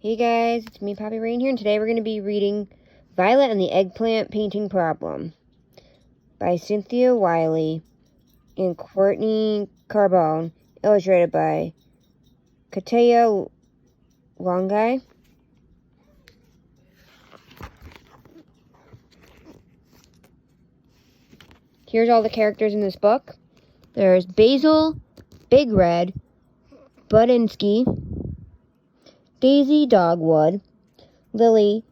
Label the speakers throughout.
Speaker 1: Hey guys, it's me, Poppy Rain here, and today we're going to be reading Violet and the Eggplant Painting Problem by Cynthia Wiley and Courtney Carbone, illustrated by Katia Longai. Here's all the characters in this book. There's Basil, Big Red, Budinsky, Daisy Dogwood, Lily,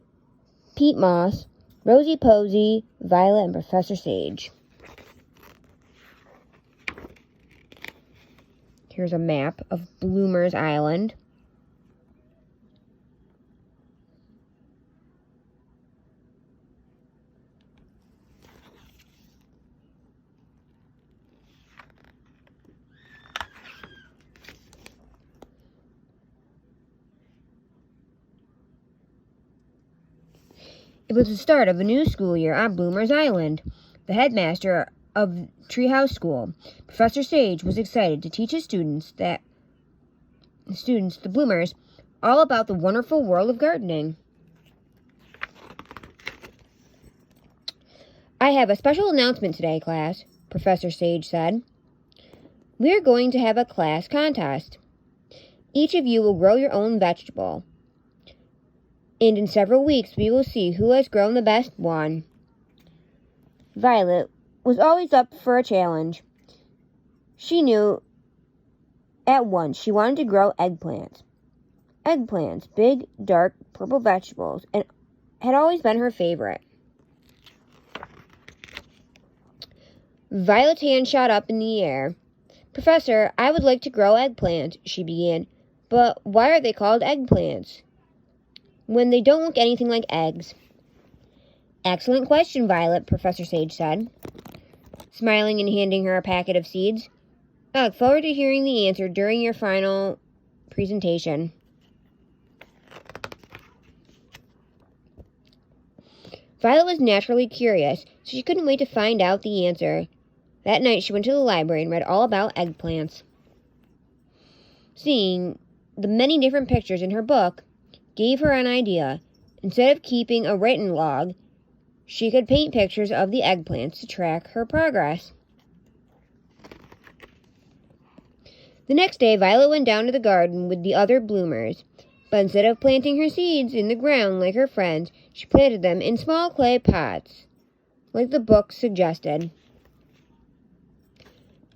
Speaker 1: Pete Moss, Rosie Posey, Violet, and Professor Sage. Here's a map of Bloomer's Island. It was the start of a new school year on Bloomer's Island. The headmaster of Treehouse School, Professor Sage, was excited to teach his students, the Bloomers, all about the wonderful world of gardening. I have a special announcement today, class, Professor Sage said. We are going to have a class contest. Each of you will grow your own vegetable. And in several weeks, we will see who has grown the best one. Violet was always up for a challenge. She knew at once she wanted to grow eggplants. Eggplants, big, dark, purple vegetables, and had always been her favorite. Violet's hand shot up in the air. Professor, I would like to grow eggplants, she began. But why are they called eggplants when they don't look anything like eggs? Excellent question, Violet, Professor Sage said, smiling and handing her a packet of seeds. I look forward to hearing the answer during your final presentation. Violet was naturally curious, so she couldn't wait to find out the answer. That night she went to the library and read all about eggplants. Seeing the many different pictures in her book gave her an idea. Instead of keeping a written log, she could paint pictures of the eggplants to track her progress. The next day, Violet went down to the garden with the other bloomers, but instead of planting her seeds in the ground like her friends, she planted them in small clay pots, like the book suggested.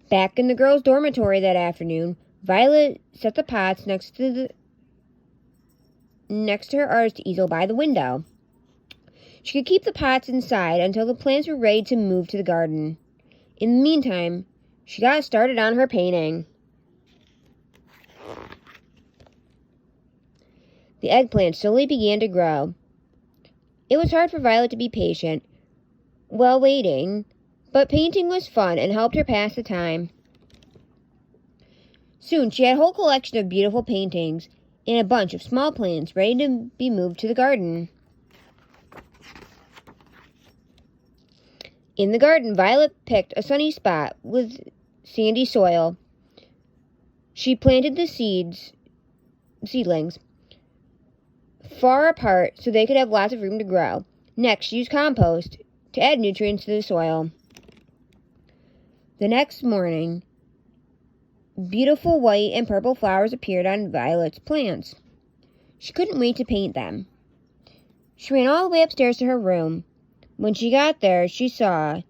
Speaker 1: Back in the girls' dormitory that afternoon, Violet set the pots next to her artist easel by the window. She could keep the pots inside until the plants were ready to move to the garden. In the meantime, she got started on her painting. The eggplant slowly began to grow. It was hard for Violet to be patient while waiting, but painting was fun and helped her pass the time. Soon she had a whole collection of beautiful paintings and a bunch of small plants ready to be moved to the garden. In the garden, Violet picked a sunny spot with sandy soil. She planted the seedlings far apart so they could have lots of room to grow. Next, she used compost to add nutrients to the soil. The next morning, beautiful white and purple flowers appeared on Violet's plants. She couldn't wait to paint them. She ran all the way upstairs to her room. When she got there, she saw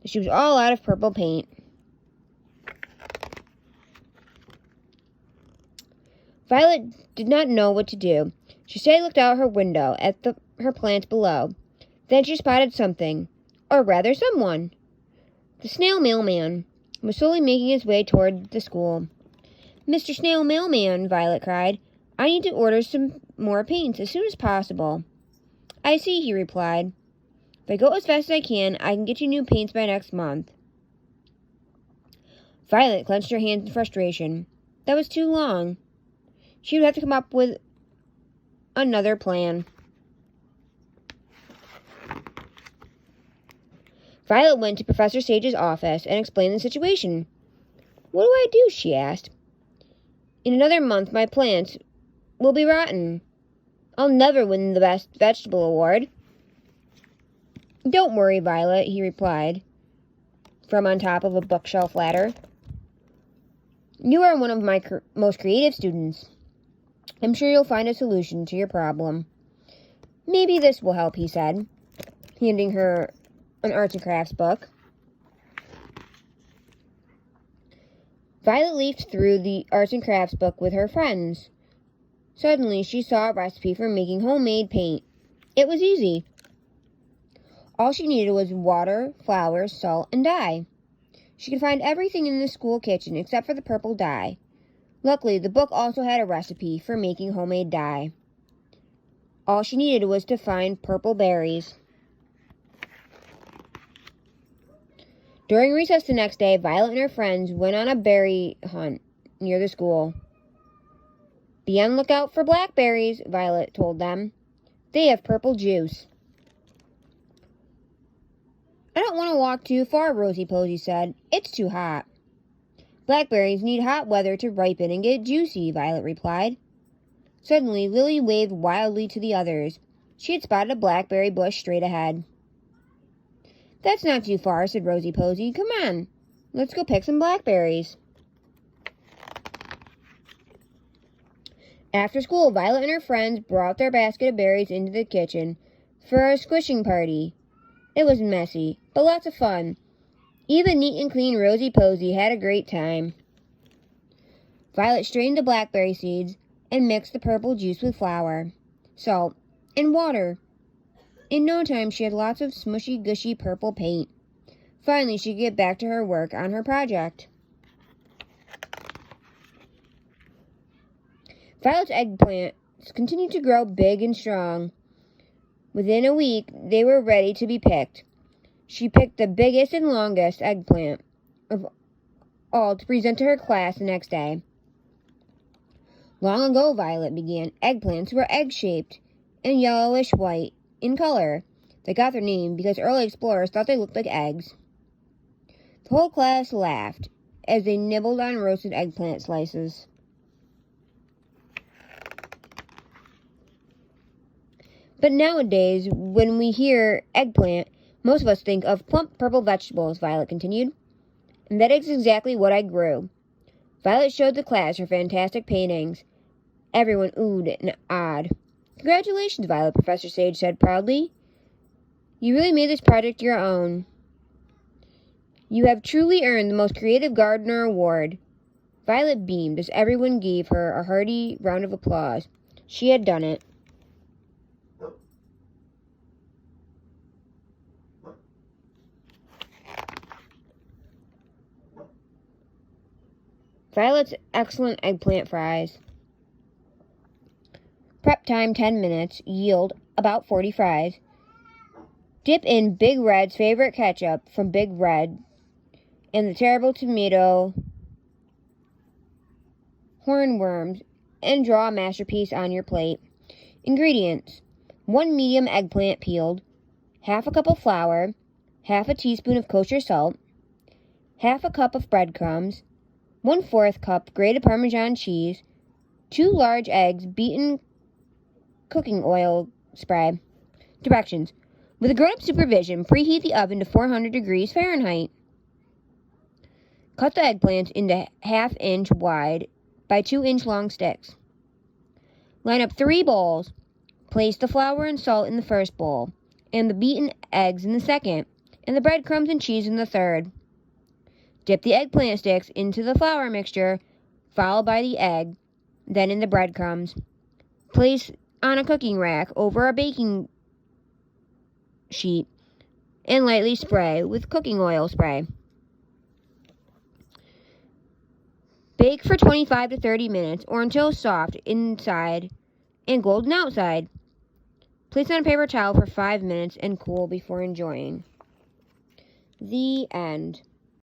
Speaker 1: that she was all out of purple paint. Violet did not know what to do. She steadily looked out her window at her plants below. Then she spotted something, or rather someone. The snail mailman was slowly making his way toward the school. Mr. Snail Mailman, Violet cried, I need to order some more paints as soon as possible. I see, he replied. If I go as fast as I can get you new paints by next month. Violet clenched her hands in frustration. That was too long. She would have to come up with another plan. Violet went to Professor Sage's office and explained the situation. What do I do? She asked. In another month, my plants will be rotten. I'll never win the Best Vegetable Award. Don't worry, Violet, he replied from on top of a bookshelf ladder. You are one of my most creative students. I'm sure you'll find a solution to your problem. Maybe this will help, he said, handing her an arts and crafts book. Violet leafed through the arts and crafts book with her friends. Suddenly, she saw a recipe for making homemade paint. It was easy. All she needed was water, flour, salt, and dye. She could find everything in the school kitchen except for the purple dye. Luckily, the book also had a recipe for making homemade dye. All she needed was to find purple berries. During recess the next day, Violet and her friends went on a berry hunt near the school. Be on the lookout for blackberries, Violet told them. They have purple juice. I don't want to walk too far, Rosie Posy said. It's too hot. Blackberries need hot weather to ripen and get juicy, Violet replied. Suddenly, Lily waved wildly to the others. She had spotted a blackberry bush straight ahead. That's not too far, said Rosie Posy. Come on, let's go pick some blackberries. After school, Violet and her friends brought their basket of berries into the kitchen for a squishing party. It was messy, but lots of fun. Even neat and clean Rosie Posy had a great time. Violet strained the blackberry seeds and mixed the purple juice with flour, salt, and water. In no time, she had lots of smushy, gushy purple paint. Finally, she could get back to her work on her project. Violet's eggplants continued to grow big and strong. Within a week, they were ready to be picked. She picked the biggest and longest eggplant of all to present to her class the next day. Long ago, Violet began, eggplants were egg-shaped and yellowish-white in color. They got their name because early explorers thought they looked like eggs. The whole class laughed as they nibbled on roasted eggplant slices. But nowadays, when we hear eggplant, most of us think of plump purple vegetables, Violet continued. And that is exactly what I grew. Violet showed the class her fantastic paintings. Everyone oohed and ahed. Congratulations, Violet, Professor Sage said proudly. You really made this project your own. You have truly earned the Most Creative Gardener Award. Violet beamed as everyone gave her a hearty round of applause. She had done it. Violet's excellent eggplant fries. Prep time 10 minutes. Yield about 40 fries. Dip in Big Red's favorite ketchup from Big Red and the terrible tomato hornworms and draw a masterpiece on your plate. Ingredients: 1 medium eggplant peeled, half a cup of flour, half a teaspoon of kosher salt, half a cup of breadcrumbs, 1/4 cup grated Parmesan cheese, 2 large eggs beaten cooking oil spray. Directions: with grown-up supervision, preheat the oven to 400 degrees Fahrenheit. Cut the eggplants into 1/2 inch wide by 2 inch long sticks. Line up 3 bowls. Place the flour and salt in the first bowl, and the beaten eggs in the second, and the breadcrumbs and cheese in the third. Dip the eggplant sticks into the flour mixture, followed by the egg, then in the breadcrumbs. Place on a cooking rack over a baking sheet and lightly spray with cooking oil spray. Bake for 25 to 30 minutes or until soft inside and golden outside. Place on a paper towel for 5 minutes and cool before enjoying. The end.